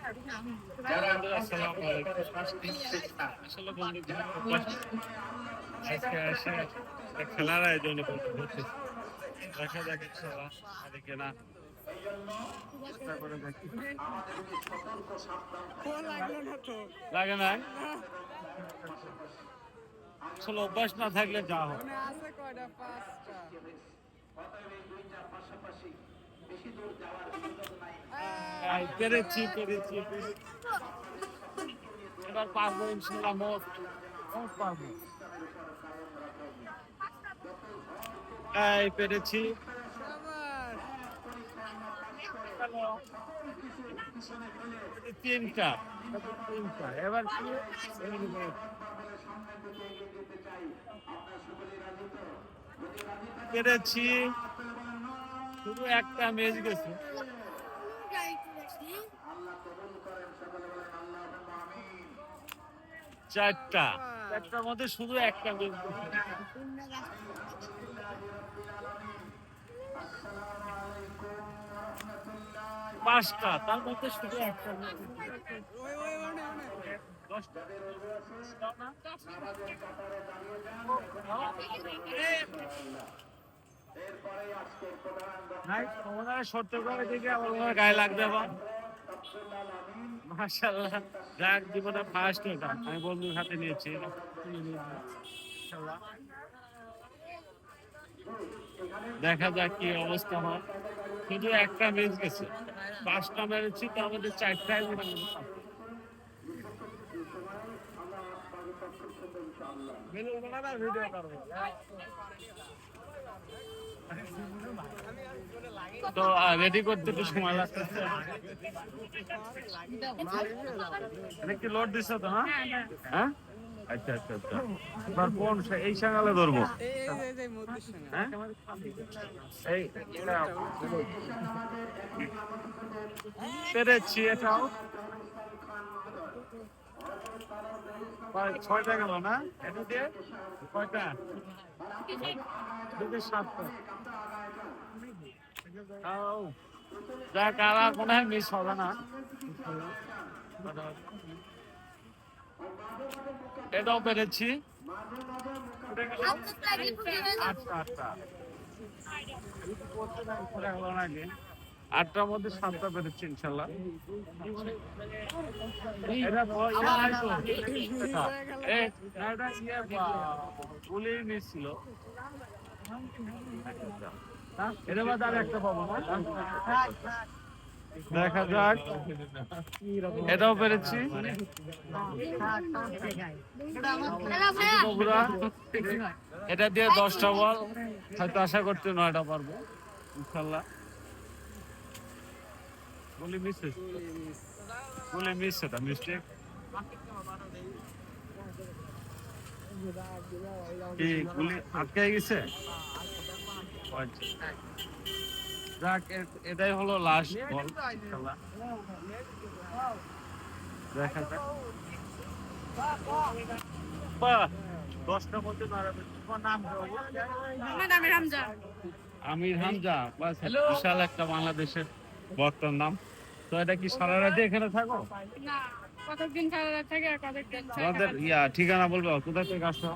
আসসালামু আলাইকুম। আসলে বন্ধুরা, আজকে এসে একটা খেলার আয়োজন করতেছি। দেখা যাক ইনশাআল্লাহ পারি কিনা, চেষ্টা করে দেখি। লাগে না, আসলে অভ্যাস না থাকলে যা হয়। পেরেছি পেরেছি পেরেছি। এবার পারবো ইনশাআল্লাহ, মোট মোট পারবো। এই পেরেছি। তিনটা তিনটা, এবার কি পেরেছি? শুধু একটা ম্যাচ গেছে। চারটা, চারটার মধ্যে শুধু একটা ম্যাচ গেছে। পাঁচটা, তার মধ্যে শুধু একটা ম্যাচ গেছে। দশটা। সত্য করে দেখে আমার গায়ে লাগবে আবার। মাশাআল্লাহ, যাক জীবনে ফার্স্ট এটা আমি বন্ধুর হাতে নিয়েছি। দেখা যাক কি অবস্থা হয়। শুধু একটা ম্যাচ গেছে, পাঁচটা মেরেছি, তো আমাদের চারটায় ভিডিও করবো। তো রেডি করতে একটু সময় লাগতেছে। কি লোড দিচ্ছ তো? হ্যাঁ, আচ্ছা আচ্ছা আচ্ছা। এবার কোন এই সাঙ্গালে ধরবো? হ্যাঁ, এই পেরেছি এটাও। ছয়টা গেল না? এটা দিয়ে কয়টা? সাতটা। যাক, আর মনে হয় মিস হবে না। এটাও পেরেছি। আটটা আটটা, আটটার মধ্যে সাতটা পেরেছি ইনশাল্লাহ। বলেই মিস ছিল। এটা বাদ আর একটা পাবো না। দেখা যাক, এটাও পেরেছি। এটা দিয়ে 10টা বল, হয়তো আশা করতে 9টা পারবো ইনশাল্লাহ। বলি মিস, বলি মিস, সেটা মিস্টেক। কি গুলি আটকে গেছে? যাক, এটাই হলো লাস্ট বল। দেখা যাক। 10টার মধ্যে আমির হামজা, বিশাল একটা বাংলাদেশের বক্তার নাম। তো এটা কি সারা রাতে এখানে থাকো? কতদিন সারা রাত থাকে আর কতদিন তোমাদের ঠিকানা বলবো, কোথায় থেকে আসো?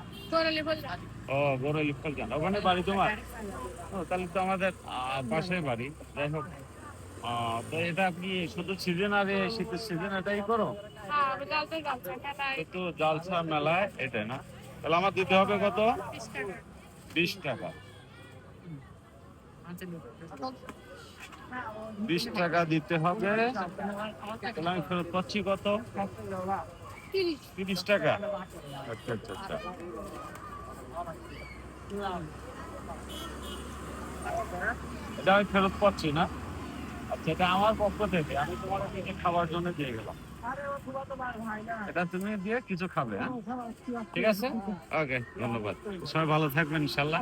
ও, গৌরলি ফলজান, ওখানে বাড়ি তোমার? ও, তাহলে তো আমাদের পাশে বাড়ি। যাই হোক, তো এটা আপনি শুধু সিজন আর শীতের সিজন এটাই করো? তো জালসা মেলায় এটাই না? তাহলে আমার দিতে হবে কত? 20 টাকা। 20 টাকা দিতে হবে। তাহলে আমি ফেরত পাচ্ছি কত? 30 টাকা। আচ্ছা আচ্ছা আচ্ছা। এটা আমি ফেরত পাচ্ছি না? আচ্ছা, এটা আমার পক্ষ থেকে আমি তোমার কিছু খাবার জন্য দিয়ে গেলাম। এটা তুমি দিয়ে কিছু খাবে, হ্যাঁ? ঠিক আছে, ওকে, ধন্যবাদ। সবাই ভালো থাকবেন ইনশাল্লাহ।